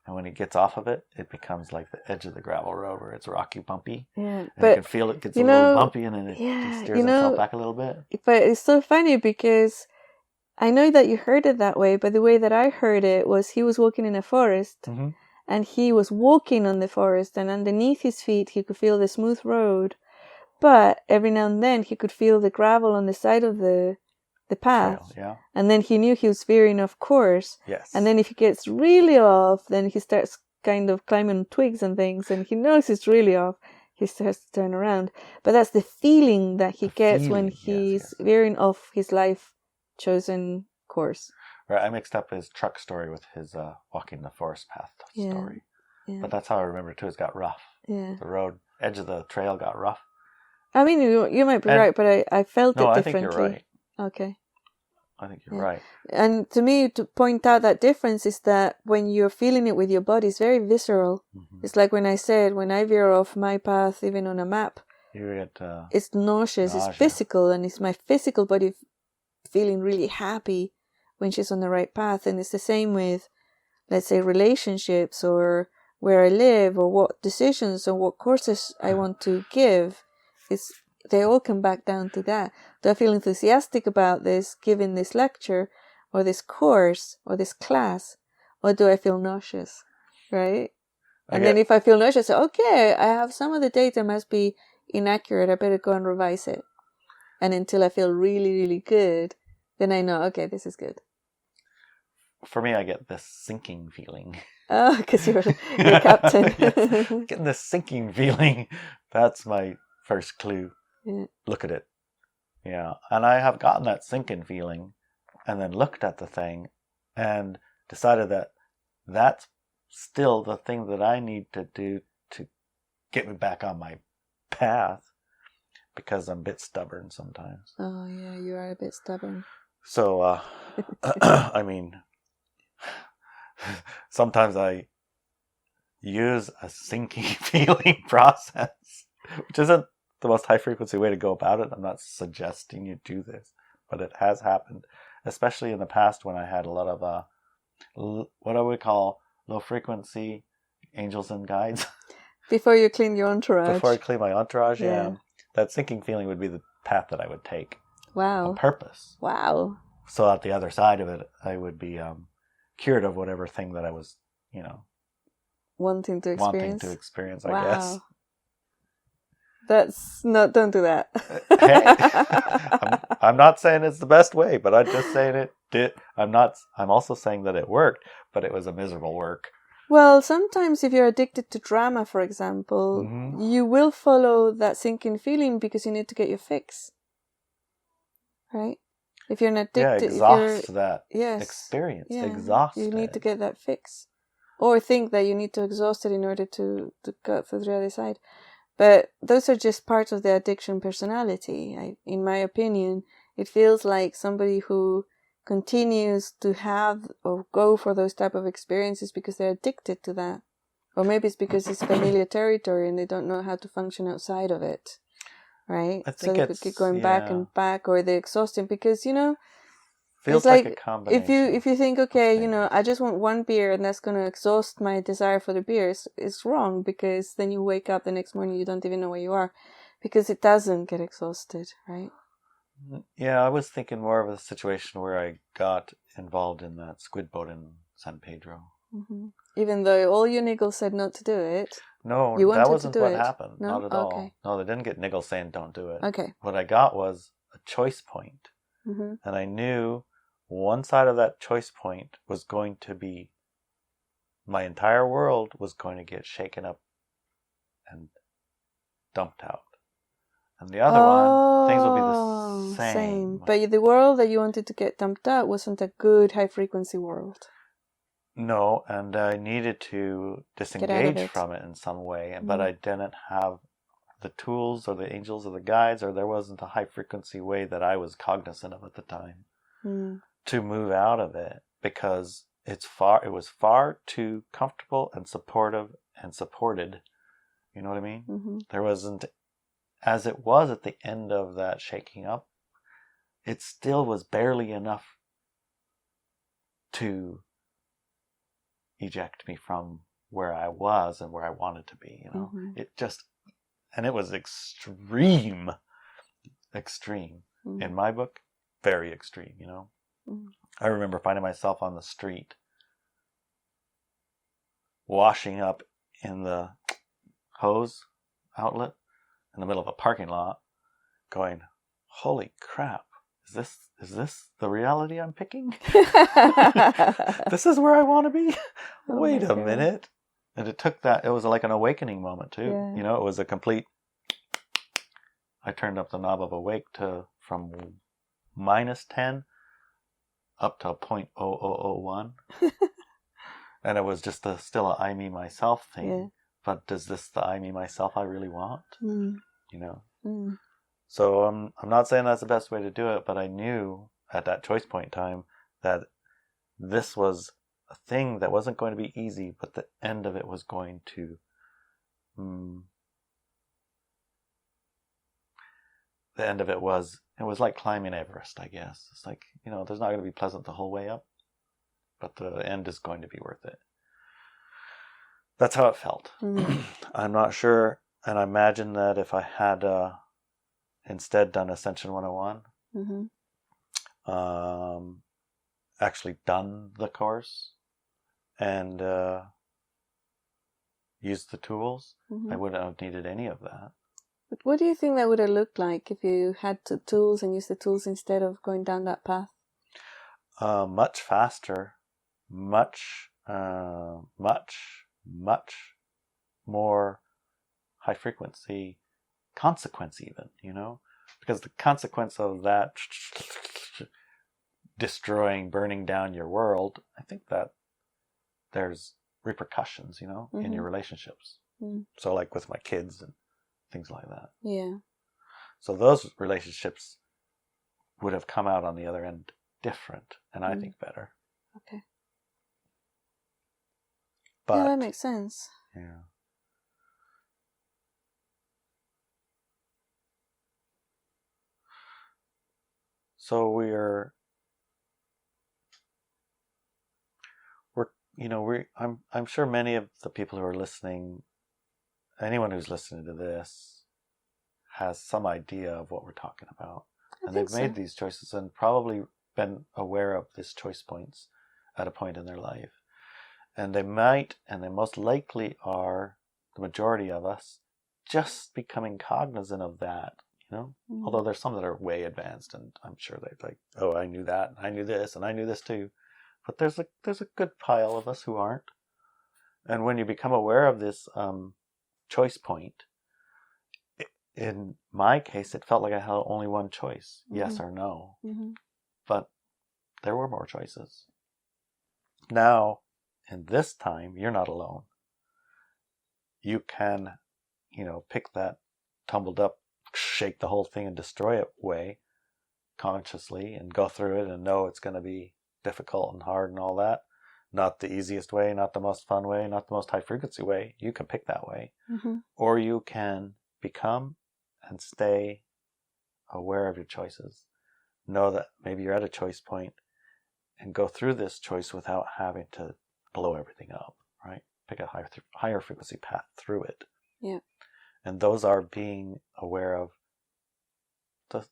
And when he gets off of it, it becomes like the edge of the gravel road where it's rocky, bumpy. Yeah, And but you can feel it gets a little bumpy, and then it steers himself back a little bit. But it's so funny because I know that you heard it that way, but the way that I heard it was he was walking in a forest, Mm-hmm. and he was walking on the forest, and underneath his feet he could feel the smooth road, but every now and then he could feel the gravel on the side of the path. Trail, yeah. And then he knew he was veering off course. Yes. And then if he gets really off, then he starts kind of climbing twigs and things, and he knows it's really off. He starts to turn around. But that's the feeling that he gets when he's veering off his life chosen course. Right, I mixed up his truck story with his walking the forest path story. Yeah. But that's how I remember too. It got rough. Yeah. The road, edge of the trail got rough. I mean, you might be right, but I felt it differently. I think you're right. Okay. I think you're right. And to me, to point out that difference is that when you're feeling it with your body, it's very visceral. Mm-hmm. It's like when I said, when I veer off my path, even on a map, you get, it's nauseous. It's physical, and it's my physical body feeling really happy when she's on the right path. And it's the same with, let's say, relationships, or where I live, or what decisions or what courses I want to give. They all come back down to that. Do I feel enthusiastic about this, giving this lecture, or this course, or this class, or do I feel nauseous, right? And then if I feel nauseous, okay, I have some of the data must be inaccurate. I better go and revise it. And until I feel really, really good, then I know, okay, this is good. For me, I get this sinking feeling. Oh, because you're captain. Yes. Getting this sinking feeling. That's my first clue. Yeah. Look at it. Yeah. And I have gotten that sinking feeling and then looked at the thing and decided that that's still the thing that I need to do to get me back on my path, because I'm a bit stubborn sometimes. Oh, yeah, you are a bit stubborn. So, I mean, sometimes I use a sinking feeling process, which isn't the most high frequency way to go about it. I'm not suggesting you do this, but it has happened, especially in the past when I had a lot of what I would call low frequency angels and guides. Before you clean your entourage. Before I clean my entourage, yeah. That sinking feeling would be the path that I would take. Wow. On purpose. Wow. So at the other side of it, I would be cured of whatever thing that I was, wanting to experience, I guess. Don't do that. Hey, I'm not saying it's the best way, but I'm just saying it did. I'm also saying that it worked, but it was a miserable work. Well, sometimes if you're addicted to drama, for example, you will follow that sinking feeling because you need to get your fix. Right? If you're not addicted, exhaust that experience. Yeah, exhaust it. You need to get that fix. Or think that you need to exhaust it in order to go through the other side. But those are just parts of the addiction personality. In my opinion, it feels like somebody who continues to have or go for those type of experiences because they're addicted to that. Or maybe it's because it's familiar territory and they don't know how to function outside of it. Right? I think so they could keep going back and back, or they're exhausting because, feels like a combination. If you think, okay, I just want one beer and that's going to exhaust my desire for the beer, it's wrong, because then you wake up the next morning, you don't even know where you are, because it doesn't get exhausted, right? Yeah, I was thinking more of a situation where I got involved in that squid boat in San Pedro. Mm-hmm. Even though all your niggles said not to do it. No, that wasn't what happened. No? Not at all. No, they didn't get niggles saying don't do it. Okay. What I got was a choice point. Mm-hmm. And I knew one side of that choice point was going to be, my entire world was going to get shaken up and dumped out. And the other one, things will be the same. But the world that you wanted to get dumped out wasn't a good high frequency world. No, and I needed to disengage from it in some way, but I didn't have the tools or the angels or the guides, or there wasn't a high frequency way that I was cognizant of at the time to move out of it, because it was far too comfortable and supportive and supported. You know what I mean? Mm-hmm. There wasn't, as it was at the end of that shaking up, it still was barely enough to eject me from where I was and where I wanted to be, you know. And it was extreme. In my book, very extreme, you know. I remember finding myself on the street, washing up in the hose outlet in the middle of a parking lot, going, holy crap, is this the reality I'm picking? This is where I want to be? Wait a minute. And it was like an awakening moment too. Yeah. You know, it was a complete, I turned up the knob of awake from -10 up to 0.0001. And it was just still a I, me, myself thing. Yeah. But does this the I, me, myself I really want? You know? So I'm not saying that's the best way to do it, but I knew at that choice point time that this was a thing that wasn't going to be easy, but the end of it was going to... the end of it was like climbing Everest, I guess. It's like, you know, there's not going to be pleasant the whole way up, but the end is going to be worth it. That's how it felt. I'm not sure, and I imagine that if I had instead done Ascension 101, actually done the course and used the tools, I wouldn't have needed any of that. But what do you think that would have looked like if you had the tools and used the tools instead of going down that path? Much faster, much more high frequency consequence even, you know? Because the consequence of that destroying, burning down your world, I think that there's repercussions, you know, in your relationships. So like with my kids and things like that. Yeah. So those relationships would have come out on the other end different, and I think better. Okay. But, yeah, that makes sense. Yeah. So I'm sure many of the people who are listening, anyone who's listening to this, has some idea of what we're talking about. And they've made these choices and probably been aware of these choice points at a point in their life. And they might, and they most likely are, the majority of us, just becoming cognizant of that, you know? Although there's some that are way advanced, and I'm sure they're like, oh, I knew that, and I knew this, and I knew this too. But there's a good pile of us who aren't. And when you become aware of this choice point, in my case, it felt like I had only one choice, yes or no. But there were more choices. Now, in this time, you're not alone. You can, you know, pick that tumbled up, shake the whole thing and destroy it way consciously and go through it and know it's going to be difficult and hard and all that. Not the easiest way, not the most fun way, not the most high frequency way. You can pick that way. Or you can become and stay aware of your choices. Know that maybe you're at a choice point and go through this choice without having to blow everything up, right? Pick a higher frequency path through it. Yeah. And those are being aware of a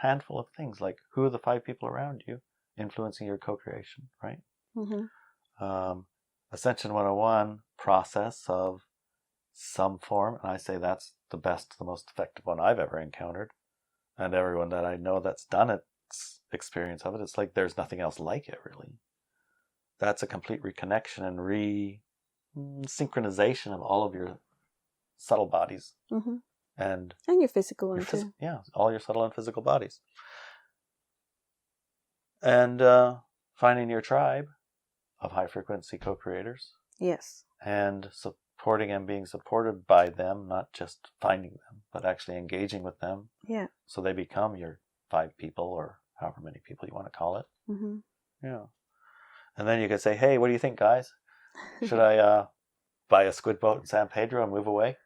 handful of things, like who are the 5 people around you influencing your co-creation, right? Ascension 101 process of some form, and I say that's the best, the most effective one I've ever encountered, and everyone that I know that's done its experience of it, it's like there's nothing else like it, really. That's a complete reconnection and synchronization of all of your subtle bodies. And your physical one too. Yeah, all your subtle and physical bodies. And finding your tribe of high frequency co-creators. Yes. And supporting and being supported by them, not just finding them, but actually engaging with them. Yeah. So they become your 5 people or however many people you want to call it. Yeah. And then you could say, hey, what do you think, guys? Should I buy a squid boat in San Pedro and move away?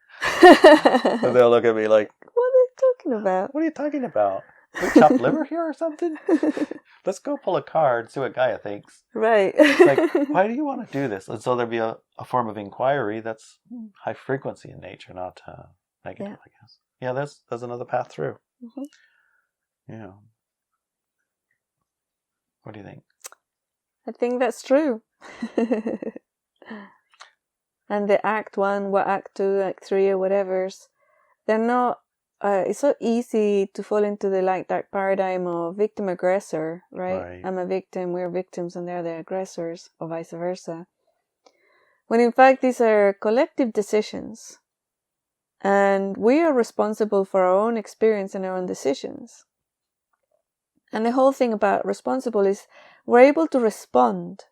And they'll look at me like, what are you talking about? What are you talking about? We chopped liver here or something? let's go pull a card, see what Gaia thinks. Right. It's like, why do you want to do this? And so there'd be a form of inquiry that's high frequency in nature, not negative, I guess. Yeah, there's another path through. Mm-hmm. Yeah. What do you think? I think that's true. And the Act 1, Act 2, Act 3, or whatever's, they're not, it's so easy to fall into the light-dark paradigm of victim-aggressor, right? I'm a victim, we're victims, and they're the aggressors, or vice versa. When in fact, these are collective decisions. And we are responsible for our own experience and our own decisions. And the whole thing about responsible is we're able to respond.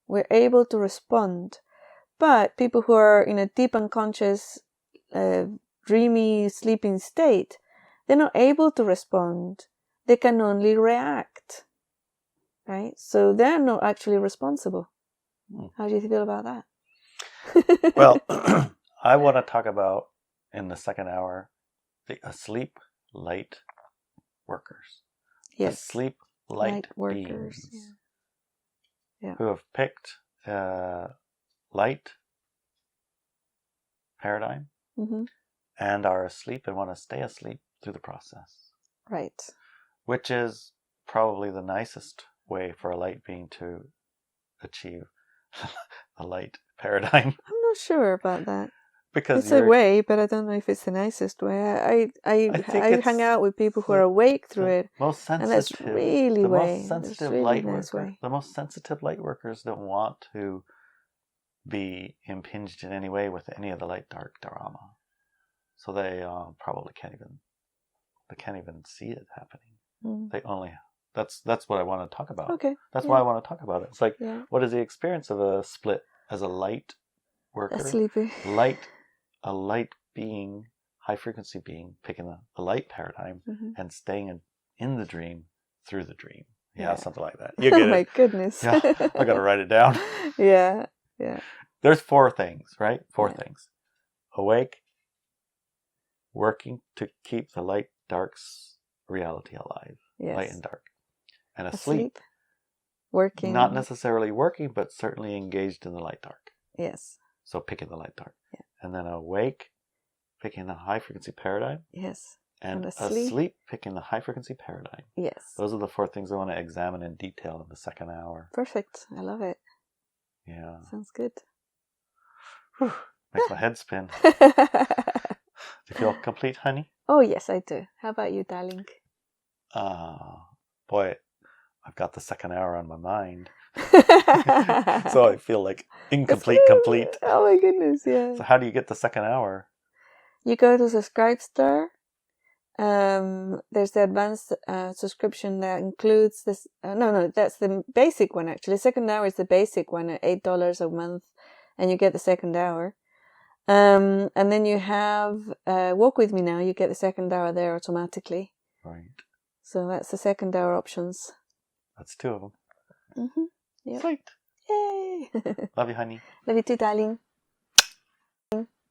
We're able to respond. But people who are in a deep unconscious, dreamy, sleeping state, they're not able to respond. They can only react. Right? So they're not actually responsible. How do you feel about that? Well, I want to talk about, in the second hour, the asleep light workers. Yes. Asleep light workers. beings. Yeah. Who have picked light paradigm and are asleep and want to stay asleep through the process. Right. Which is probably the nicest way for a light being to achieve a light paradigm. I'm not sure about that. Because it's a way, but I don't know if it's the nicest way. I hang out with people who are awake through it, most sensitive, and that's really the way. most sensitive really light nice worker. Way. The most sensitive light workers don't want to be impinged in any way with any of the light dark drama, so they probably can't even see it happening. They only that's what I want to talk about. Okay, that's why I want to talk about it. It's like, what is the experience of a split as a light worker, a sleepy a light being, high frequency being, picking a light paradigm and staying in the dream through the dream. Yeah, something like that. You get it. Oh my goodness. Yeah, I got to write it down. Yeah. There's 4 things, right? 4 things. Awake, working to keep the light dark's reality alive. Yes. Light and dark. And asleep. Working. Not necessarily working, but certainly engaged in the light dark. Yes. So picking the light dark. Yeah. And then awake, picking the high frequency paradigm. Yes. And asleep, picking the high frequency paradigm. Yes. Those are the 4 things I want to examine in detail in the second hour. Perfect. I love it. Yeah. Sounds good. Whew. Makes my head spin. Do you feel complete, honey? Oh, yes, I do. How about you, darling? Boy, I've got the second hour on my mind. So I feel like incomplete, complete. Oh my goodness, yeah. So how do you get the second hour? You go to Subscribestar. There's the advanced subscription that includes this. No, that's the basic one actually. Second hour is the basic one at $8 a month, and you get the second hour. And then you have Walk With Me Now. You get the second hour there automatically. Right. So that's the second hour options. That's 2 of them. Yep. Sweet. Yay! Love you, honey. Love you too, darling.